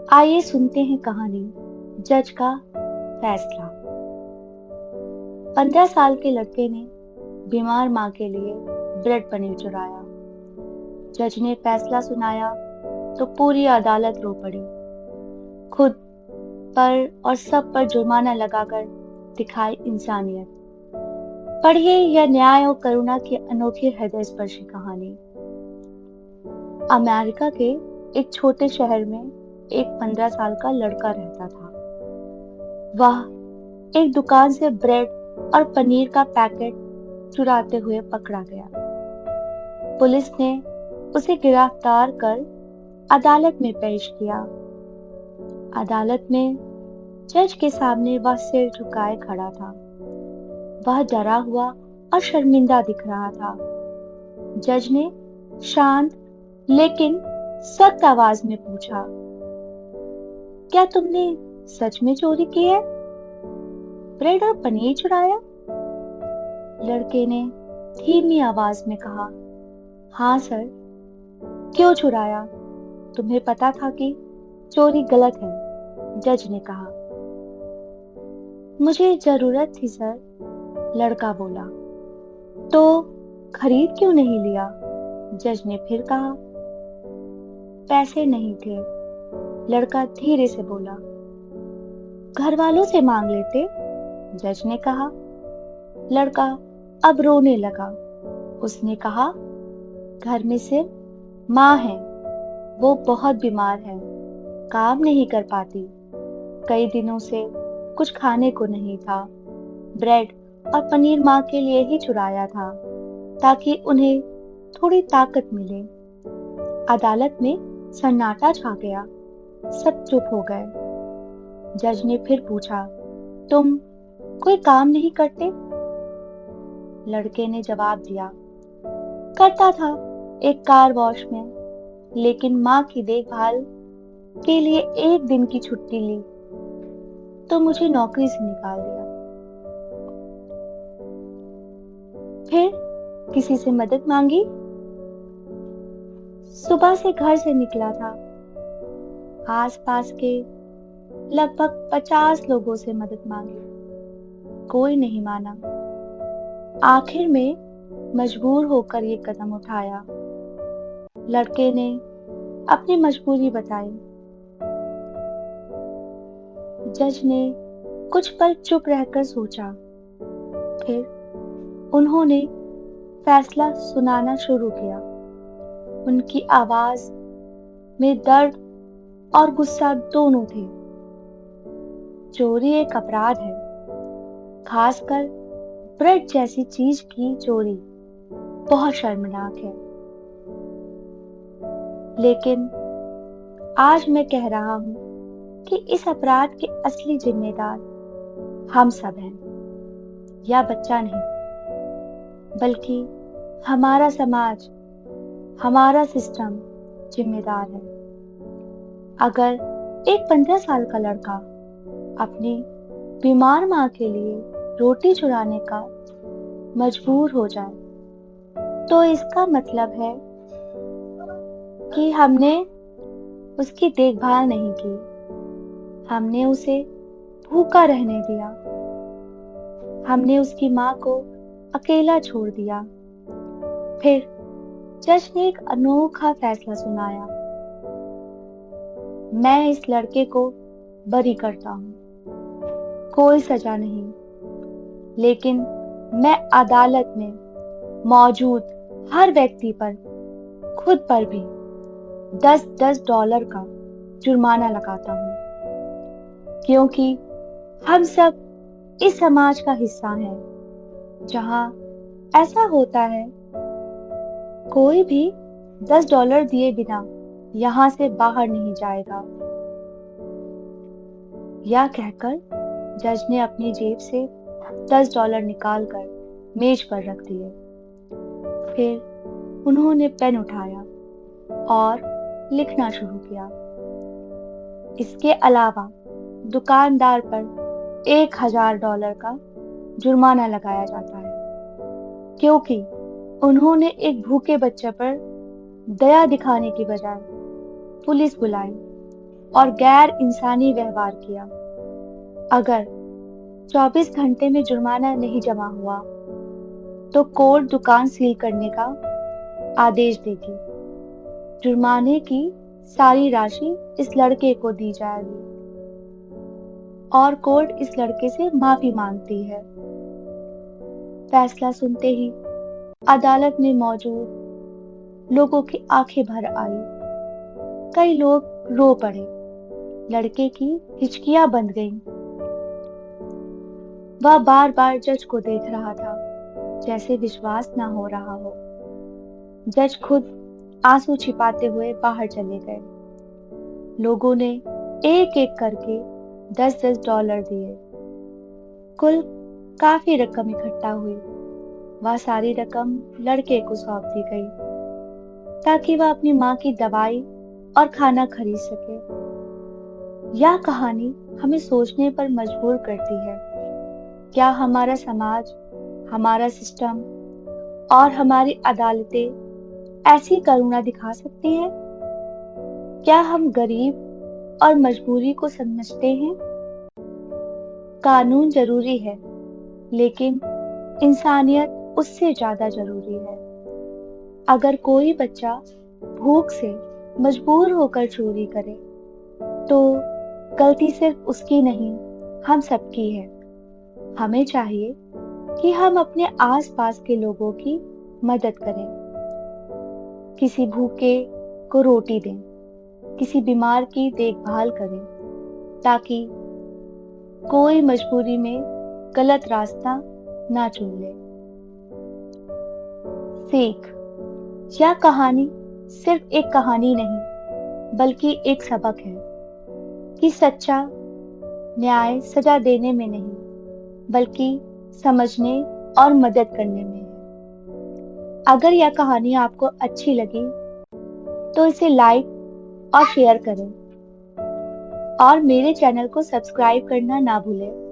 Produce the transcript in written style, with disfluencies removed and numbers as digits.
आइए सुनते हैं कहानी जज का फैसला। 15 साल के लड़के ने बीमार माँ के लिए ब्रेड पनीर चुराया। जज ने फैसला सुनाया तो पूरी अदालत रो पड़ी। खुद पर और सब पर जुर्माना लगाकर दिखाई इंसानियत। पढ़िए यह न्याय और करुणा की अनोखी हृदय स्पर्शी कहानी। अमेरिका के एक छोटे शहर में एक 15 साल का लड़का रहता था। वह एक दुकान से ब्रेड और पनीर का पैकेट चुराते हुए पकड़ा गया। पुलिस ने उसे गिरफ्तार कर अदालत में पेश किया। अदालत में जज के सामने वह सिर झुकाए खड़ा था। वह डरा हुआ और शर्मिंदा दिख रहा था। जज ने शांत लेकिन सख्त आवाज में पूछा, क्या तुमने सच में चोरी की है? ब्रेड और पनीर चुराया? लड़के ने धीमी आवाज में कहा, हाँ सर। क्यों चुराया? तुम्हें पता था कि चोरी गलत है, जज ने कहा। मुझे जरूरत थी सर, लड़का बोला। तो खरीद क्यों नहीं लिया? जज ने फिर कहा। पैसे नहीं थे, लड़का धीरे से बोला। घर वालों से मांग लेते, जज ने कहा। लड़का अब रोने लगा। उसने कहा, घर में सिर्फ माँ है, वो बहुत बीमार है, काम नहीं कर पाती। कई दिनों से कुछ खाने को नहीं था। ब्रेड और पनीर माँ के लिए ही चुराया था, ताकि उन्हें थोड़ी ताकत मिले। अदालत में सन्नाटा छा गया। सब चुप हो गए। जज ने फिर पूछा, तुम कोई काम नहीं करते? लड़के ने जवाब दिया, करता था एक कार वॉश में, लेकिन माँ की देखभाल के लिए एक दिन की छुट्टी ली तो मुझे नौकरी से निकाल दिया। फिर किसी से मदद मांगी? सुबह से घर से निकला था। आसपास के लगभग 50 लोगों से मदद मांगी, कोई नहीं माना। आखिर में मजबूर होकर ये कदम उठाया। लड़के ने अपनी मजबूरी बताई। जज ने कुछ पल चुप रहकर सोचा। फिर उन्होंने फैसला सुनाना शुरू किया। उनकी आवाज में दर्द और गुस्सा दोनों थे। चोरी एक अपराध है, खासकर ब्रेड जैसी चीज की चोरी बहुत शर्मनाक है। लेकिन आज मैं कह रहा हूं कि इस अपराध के असली जिम्मेदार हम सब हैं। यह बच्चा नहीं, बल्कि हमारा समाज, हमारा सिस्टम जिम्मेदार है। अगर एक 15 साल का लड़का अपनी बीमार माँ के लिए रोटी चुराने का मजबूर हो जाए, तो इसका मतलब है कि हमने उसकी देखभाल नहीं की। हमने उसे भूखा रहने दिया। हमने उसकी माँ को अकेला छोड़ दिया। फिर जज ने एक अनोखा फैसला सुनाया। मैं इस लड़के को बरी करता हूँ, कोई सजा नहीं, लेकिन मैं अदालत में मौजूद हर व्यक्ति पर, खुद पर भी 10-10 डॉलर का जुर्माना लगाता हूँ, क्योंकि हम सब इस समाज का हिस्सा हैं जहां ऐसा होता है। कोई भी 10 डॉलर दिए बिना यहाँ से बाहर नहीं जाएगा। यह कहकर जज ने अपनी जेब से 10 डॉलर निकालकर मेज पर रख दिए। फिर उन्होंने पेन उठाया और लिखना शुरू किया। इसके अलावा दुकानदार पर 1000 डॉलर का जुर्माना लगाया जाता है, क्योंकि उन्होंने एक भूखे बच्चे पर दया दिखाने की बजाय पुलिस बुलाई। और गैर इंसानी व्यवहार किया। अगर 24 घंटे में जुर्माना नहीं जमा हुआ तो कोर्ट दुकान सील करने का आदेश देगी। जुर्माने की सारी राशि इस लड़के को दी जाएगी और कोर्ट इस लड़के से माफी मांगती है। फैसला सुनते ही अदालत में मौजूद लोगों की आंखें भर आई। कई लोग रो पड़े। लड़के की हिचकियां बंध गईं। वह बार बार जज को देख रहा था, जैसे विश्वास ना हो रहा हो। जज खुद आंसू छिपाते हुए बाहर चले गए। लोगों ने एक एक करके 10-10 डॉलर दिए। कुल काफी रकम इकट्ठा हुई। वह सारी रकम लड़के को सौंप दी गई ताकि वह अपनी माँ की दवाई और खाना खरीद सके। यह कहानी हमें सोचने पर मजबूर करती है। क्या हमारा समाज, हमारा सिस्टम और हमारी अदालतें ऐसी करुणा दिखा सकती हैं? क्या हम गरीब और मजबूरी को समझते हैं? कानून जरूरी है, लेकिन इंसानियत उससे ज्यादा जरूरी है। अगर कोई बच्चा भूख से मजबूर होकर चोरी करे, तो गलती सिर्फ उसकी नहीं, हम सबकी है। हमें चाहिए कि हम अपने आसपास के लोगों की मदद करें। किसी भूखे को रोटी दें, किसी बीमार की देखभाल करें, ताकि कोई मजबूरी में गलत रास्ता ना चुन ले। सीख, यह कहानी सिर्फ एक कहानी नहीं, बल्कि एक सबक है कि सच्चा न्याय सजा देने में नहीं, बल्कि समझने और मदद करने में है। अगर यह कहानी आपको अच्छी लगी तो इसे लाइक और शेयर करें और मेरे चैनल को सब्सक्राइब करना ना भूलें।